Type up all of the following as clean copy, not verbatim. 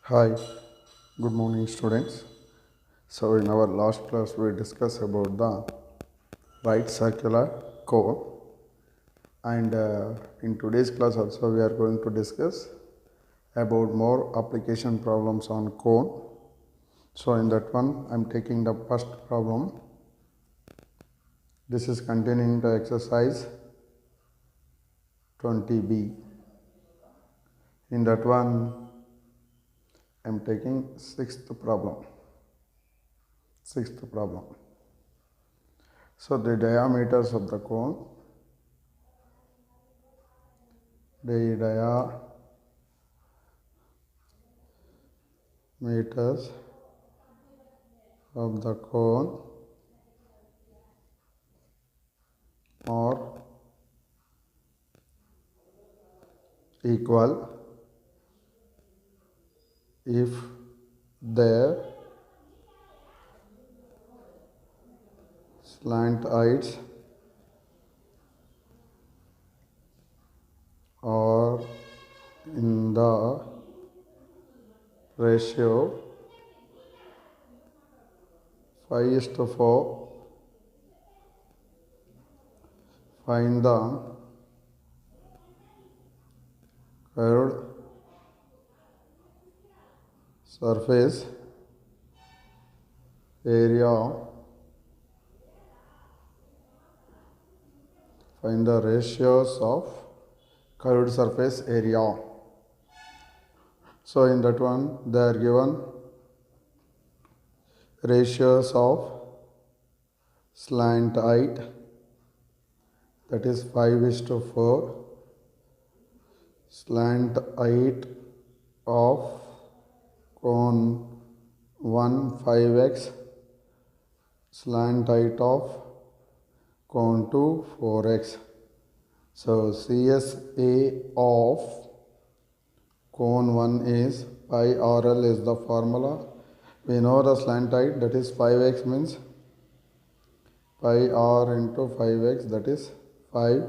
Hi, good morning, students. So, in our last class, we discussed about the right circular cone, and in today's class, also, we are going to discuss about more application problems on cone. So, in that one, I'm taking the first problem. This is containing the exercise 20b. In that one, I'm taking sixth problem. Sixth problem. So, the diameters of the cone, the diameters of the cone are equal if their slant heights are in the ratio 5:4. Find the curved surface area. Find the ratios of curved surface area. So in that one, they are given ratios of slant height, that is 5:4, slant height of cone 1 5x, slant height of cone 2 4x. So CSA of cone 1 is pi RL is the formula. We know the slant height, that is 5x, means pi r into 5x, that is 5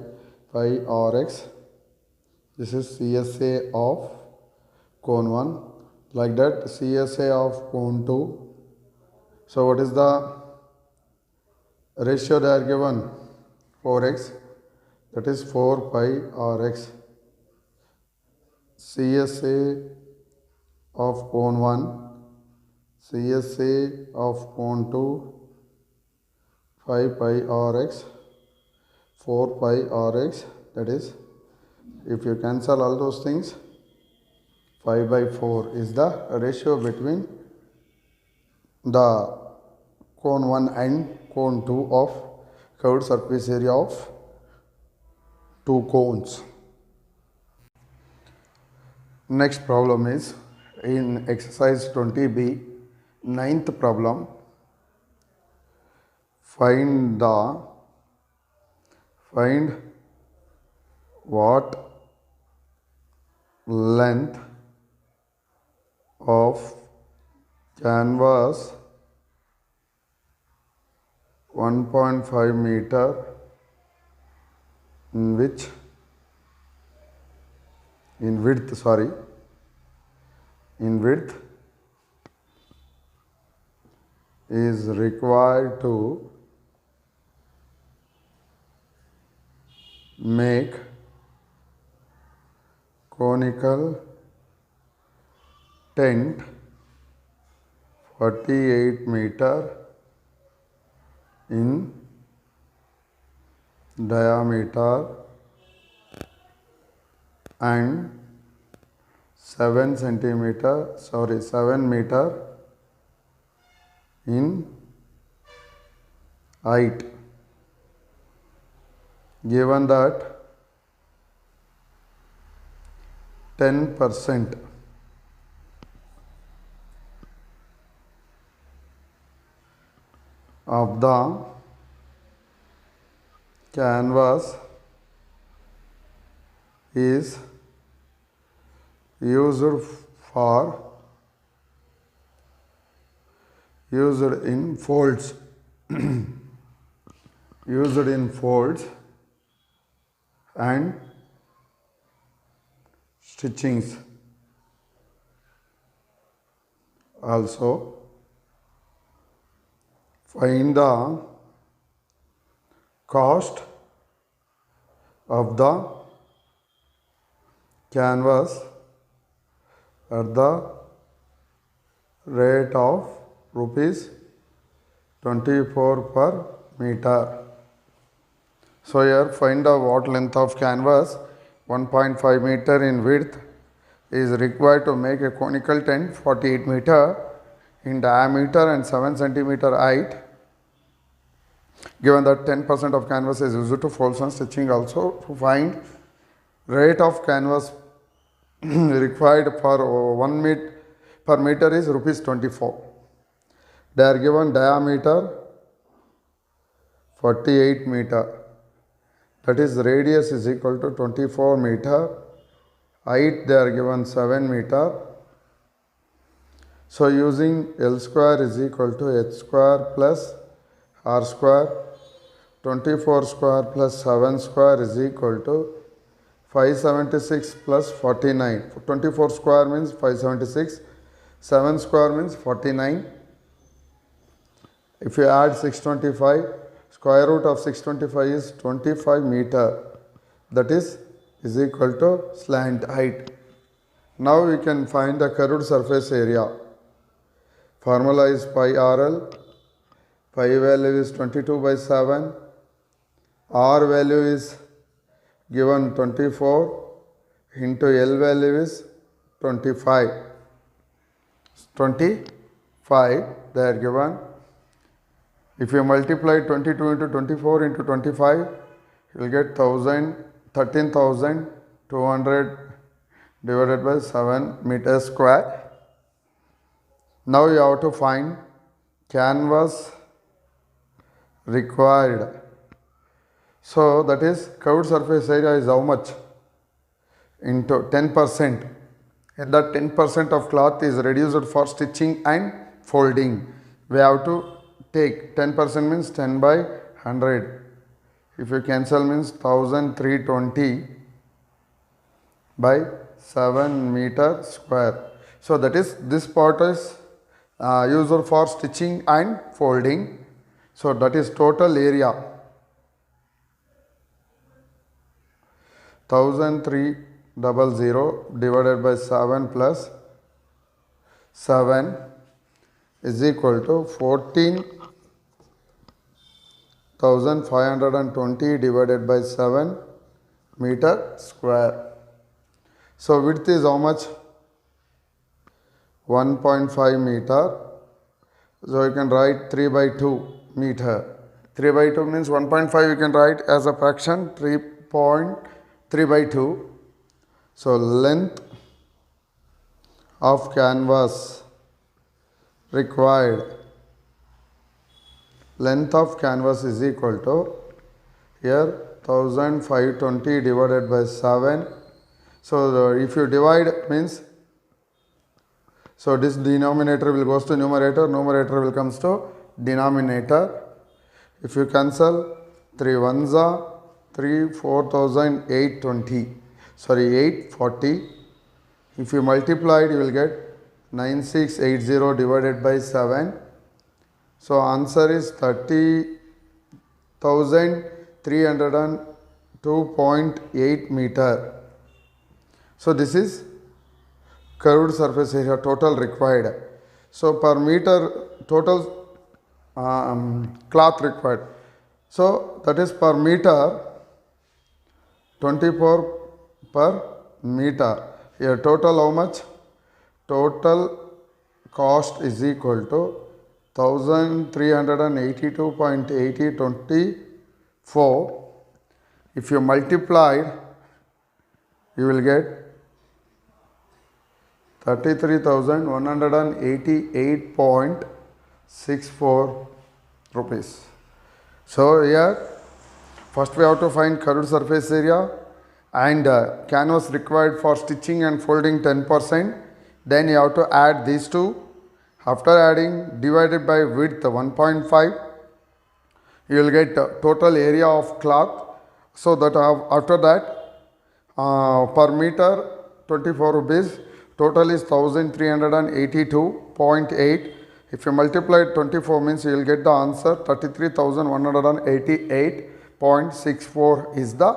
pi rx. This is CSA of cone 1. Like that, CSA of cone 2. So what is the ratio they are given? 4x, that is 4 pi rx. CSA of cone 1, CSA of cone 2, 5 pi rx, 4 pi rx, that is, if you cancel all those things, 5/4 is the ratio between the cone 1 and cone 2 of curved surface area of two cones. Next problem is in exercise 20b, ninth problem. Find what length of canvas 1.5 meter in which in width is required to make conical tent 48 meter in diameter and 7 meter in height. Given that 10% of the canvas is used in folds and stitchings. Also find the cost of the canvas at the rate of rupees 24 per meter. So here find the what length of canvas 1.5 meter in width is required to make a conical tent 48 meter in diameter and 7 centimeter height. Given that 10% of canvas is used to folds and stitching, also to find rate of canvas required for 1 meter per meter is rupees 24. They are given diameter 48 meter, that is radius is equal to 24 meter, height they are given 7 meter. So using L square is equal to h square plus r square, 24 square plus 7 square is equal to 576 plus 49. 24 square means 576, 7 square means 49. If you add 625, square root of 625 is 25 meter, that is equal to slant height. Now we can find the curved surface area. Formula is pi RL, pi value is 22 by 7, R value is given 24 into L value is 25. 25 they are given. If you multiply 22 into 24 into 25, you will get 13,200 divided by 7 meters square. Now you have to find canvas required. So that is curved surface area is how much? Into 10%. And that 10% of cloth is reduced for stitching and folding. We have to take 10% means 10 by 100. If you cancel means 1320 by 7 meter square. So that is this part is used for stitching and folding. So that is total area 1300 divided by 7 plus 7 is equal to 14,520 divided by 7 meter square. So width is how much? 1.5 meter. So you can write 3 by 2 meter. 3 by 2 means 1.5 you can write as a fraction 3.3 by 2. So length of canvas required. Length of canvas is equal to here 1520 divided by 7. So if you divide means, so this denominator will goes to numerator, numerator will comes to denominator. If you cancel 3 ones are 3, 4,820, sorry 840. If you multiply it you will get 9680 divided by 7. So answer is 30,302.8 meter. So this is curved surface area total required. So per meter total cloth required. So that is per meter 24 per meter. Here total how much? Total cost is equal to 1382.8024. If you multiply, you will get 33,188.64 rupees. So here first we have to find curved surface area and canvas required for stitching and folding 10%. Then you have to add these two. After adding, divided by width 1.5, you will get total area of cloth. So that after that per meter 24 rupees, Total is 1382.8. If you multiply 24 means you will get the answer 33,188.64 is the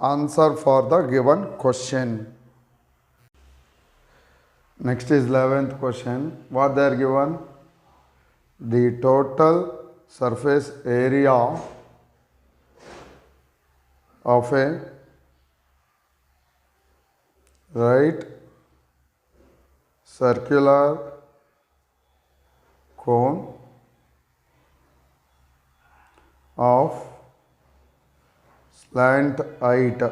answer for the given question. Next is 11th question. What they are given? The total surface area of a right circular cone of slant height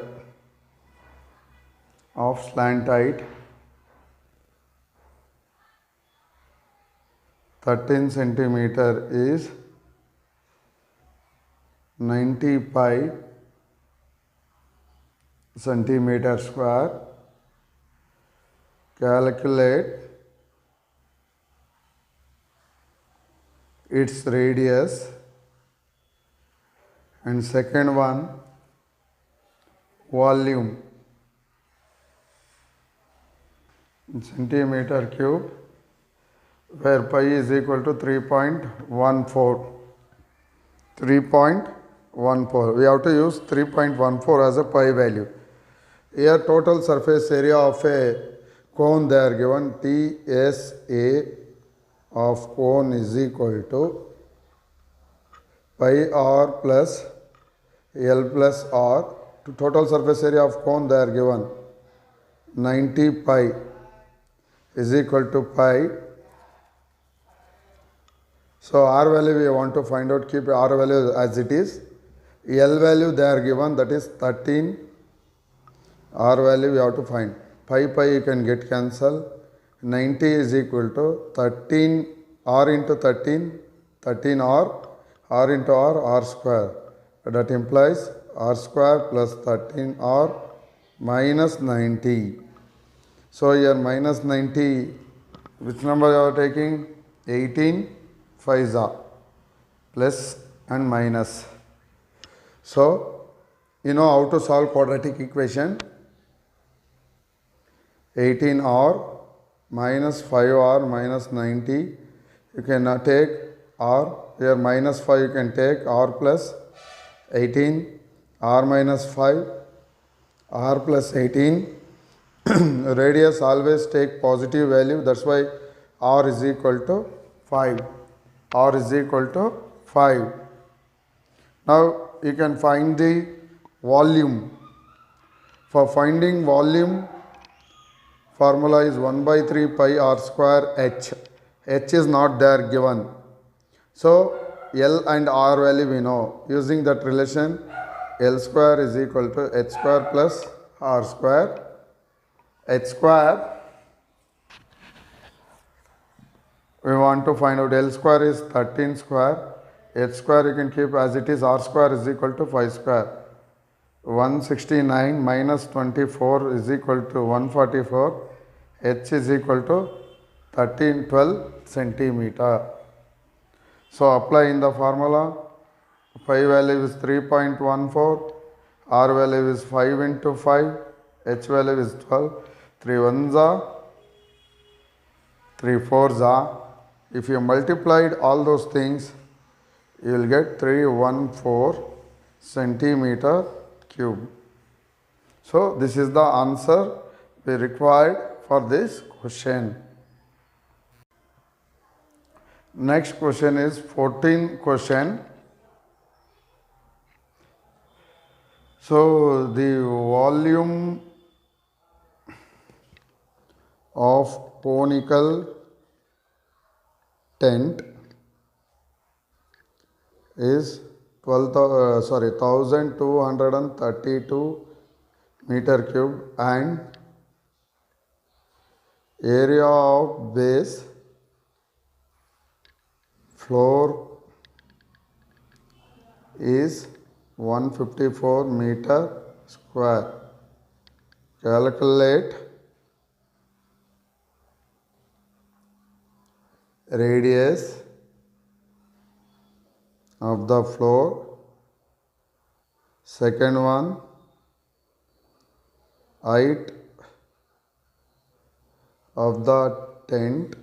13 centimeter is 90 pi centimeter square. Calculate its radius, and second one, volume in centimeter cube, where pi is equal to 3.14. 3.14. We have to use 3.14 as a pi value. Here total surface area of a cone they are given. TSA of cone is equal to pi r plus L plus r. To total surface area of cone they are given 90 pi is equal to pi. So r value we want to find out, keep r value as it is. L value they are given, that is 13. R value we have to find. Pi you can get cancel. 90 is equal to 13 r into 13, 13 r into r square. That implies r square plus 13 r minus 90. So here minus 90, which number you are taking? 18 5s are plus and minus. So you know how to solve quadratic equation. 18r minus 5r minus 90. You can take r. Here minus 5 you can take r plus 18. R minus 5. R plus 18. Radius always take positive value. That's why r is equal to 5. R is equal to 5. Now you can find the volume. For finding volume, formula is 1 by 3 pi r square h. H is not there given. So L and R value we know. Using that relation, L square is equal to h square plus r square. H square, we want to find out. L square is 13 square. H square you can keep as it is. R square is equal to 5 square. 169 minus 24 is equal to 144. H is equal to 12 centimeter. So apply in the formula. Pi value is 3.14. R value is 5 into 5. H value is 12. 3 1s are, 3 4s are. If you multiplied all those things, you will get 314 centimeter cube. So this is the answer we required for this question. Next question is 14th question. So the volume of conical tent is 1232 meter cube, and area of base floor is 154 meter square. Calculate radius of the floor. Second one, height of the tent.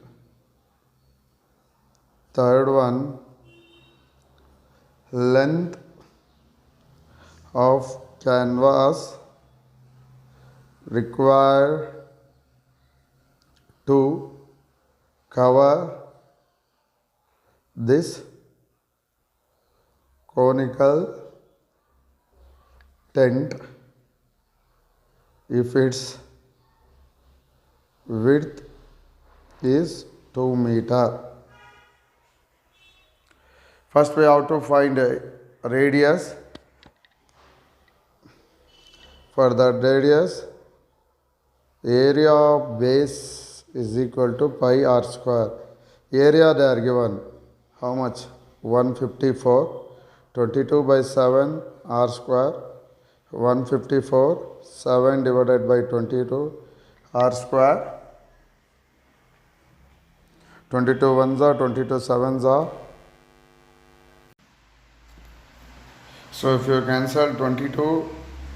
Third one, length of canvas required to cover this conical tent if its width is 2 meter. First we have to find a radius. For that radius, area of base is equal to pi r square. Area they are given. How much? 154. 22 by 7 r square. 154. 7 divided by 22 r square. 22 ones are, 22 sevens are. So if you cancel 22,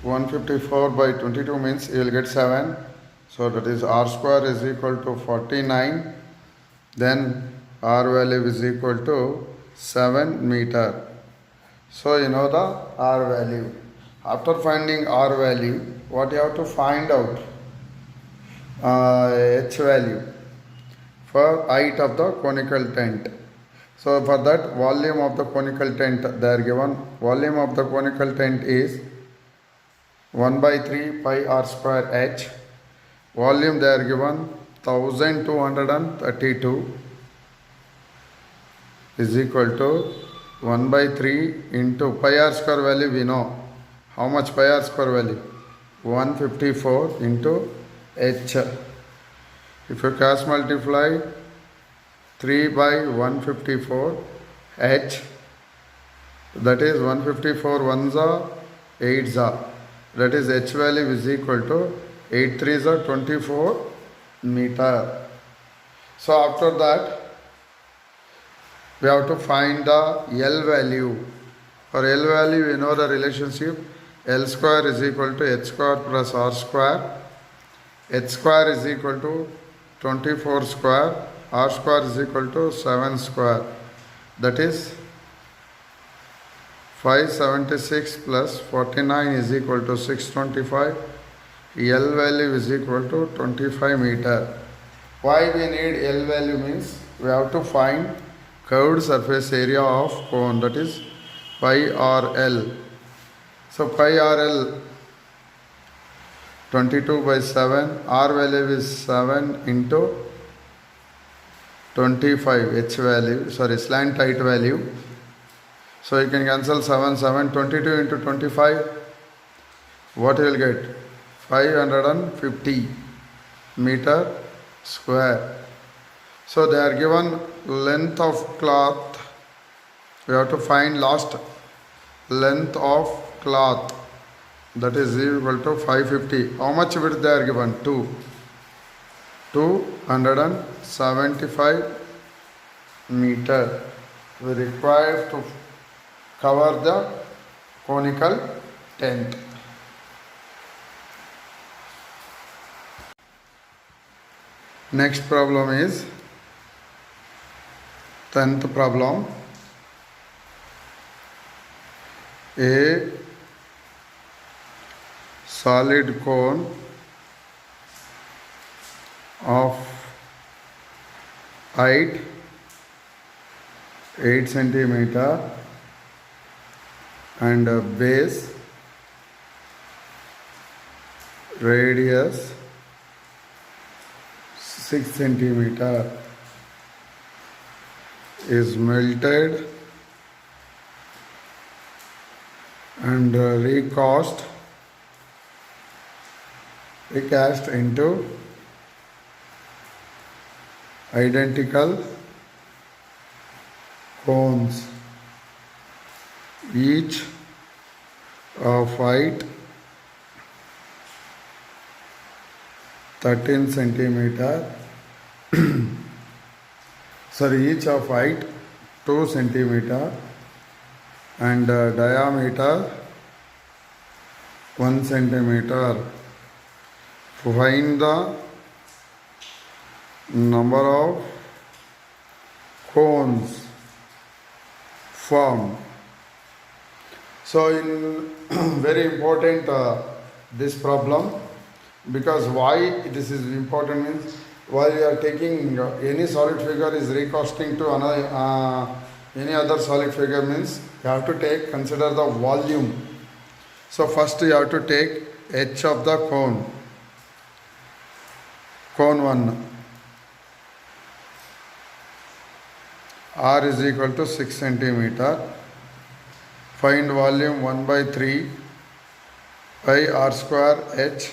154 by 22 means you will get 7. So that is r square is equal to 49. Then r value is equal to 7 meter. So you know the r value. After finding r value, what you have to find out? H value for height of the conical tent. So for that, volume of the conical tent they are given. Volume of the conical tent is 1 by 3 pi r square h. Volume they are given 1232 is equal to 1 by 3 into pi r square value we know. How much pi r square value? 154 into h. If you cross multiply 3 by 154 h, that is 154 ones are 8s are. That is h value is equal to 8 3s are 24 meter. So after that we have to find the L value. For L value we know the relationship L square is equal to h square plus r square. H square is equal to 24 square. R square is equal to 7 square. That is 576 plus 49 is equal to 625. L value is equal to 25 meter. Why we need L value means we have to find curved surface area of cone, that is pi RL. So pi RL 22 by 7, R value is 7 into 25 H value, slant height value. So you can cancel 7, 22 into 25. What you will get? 550 meter square. So they are given length of cloth. We have to find last length of cloth. That is equal to 550. How much width they are given? 275 meter. We require to cover the conical tent. Next problem is 10th problem. A solid cone of height 8 centimeter and base radius 6 centimeter is melted and recast into identical cones, each of height 13 centimeter each of height 2 centimeter and diameter 1 centimeter. Find the number of cones formed. So in very important this problem, because why this is important means while you are taking any solid figure is recasting to another any other solid figure means you have to consider the volume. So first you have to take h of the cone 1, r is equal to 6 centimeter. Find volume 1 by 3 pi r square h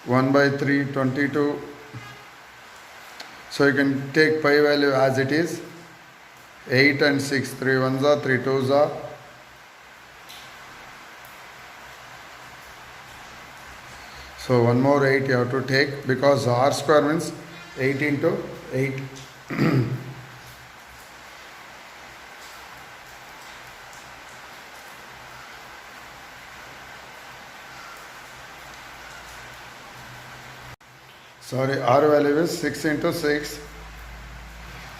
1 by 3 22. So you can take pi value as it is 8 and 6, 3 ones are 3 twos are. So one more 8 you have to take because r square means 8 into 8. Sorry, r value is 6 into 6.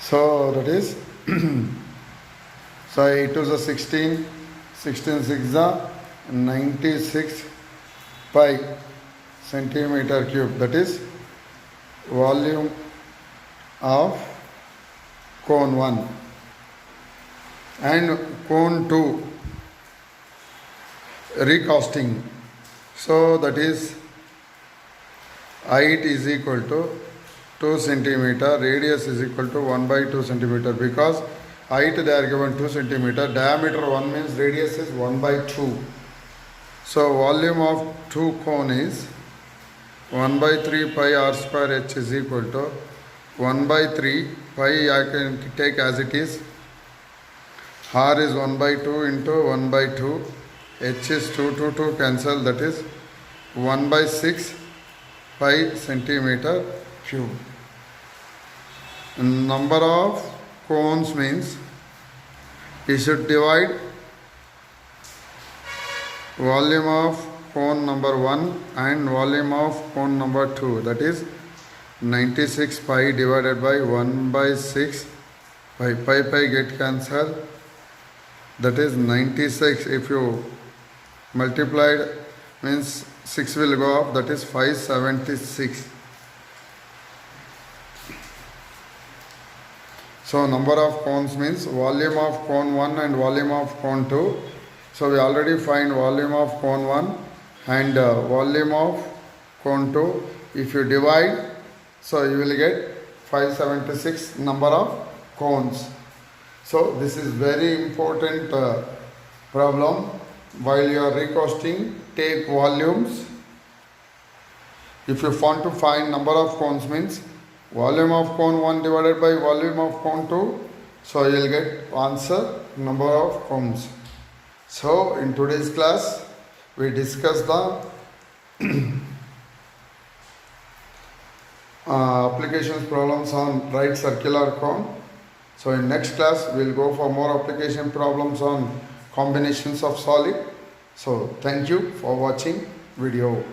So that is so 8 to the 16, 16 6 the 96 pi centimeter cube. That is volume of cone 1 and cone 2 recasting. So that is height is equal to 2 centimeter, radius is equal to 1 by 2 centimeter because height they are given 2 centimeter, diameter 1 means radius is 1 by 2. So volume of 2 cone is 1 by 3 pi r square h is equal to 1 by 3 pi I can take as it is. R is 1 by 2 into 1 by 2. H is 2 cancel, that is 1 by 6 pi centimeter cube. Number of cones means you should divide volume of cone number 1 and volume of cone number 2, that is 96 pi divided by 1 by 6 pi get cancelled, that is 96. If you multiplied means 6 will go up, that is 576. So number of cones means volume of cone 1 and volume of cone 2. So we already find volume of cone 1 and volume of cone 2. If you divide, so you will get 576 number of cones. So this is very important problem. While you are recasting, take volumes. If you want to find number of cones means volume of cone 1 divided by volume of cone 2. So you will get answer number of cones. So in today's class we discuss the applications problems on right circular cone. So in next class we will go for more application problems on combinations of solid. So thank you for watching video.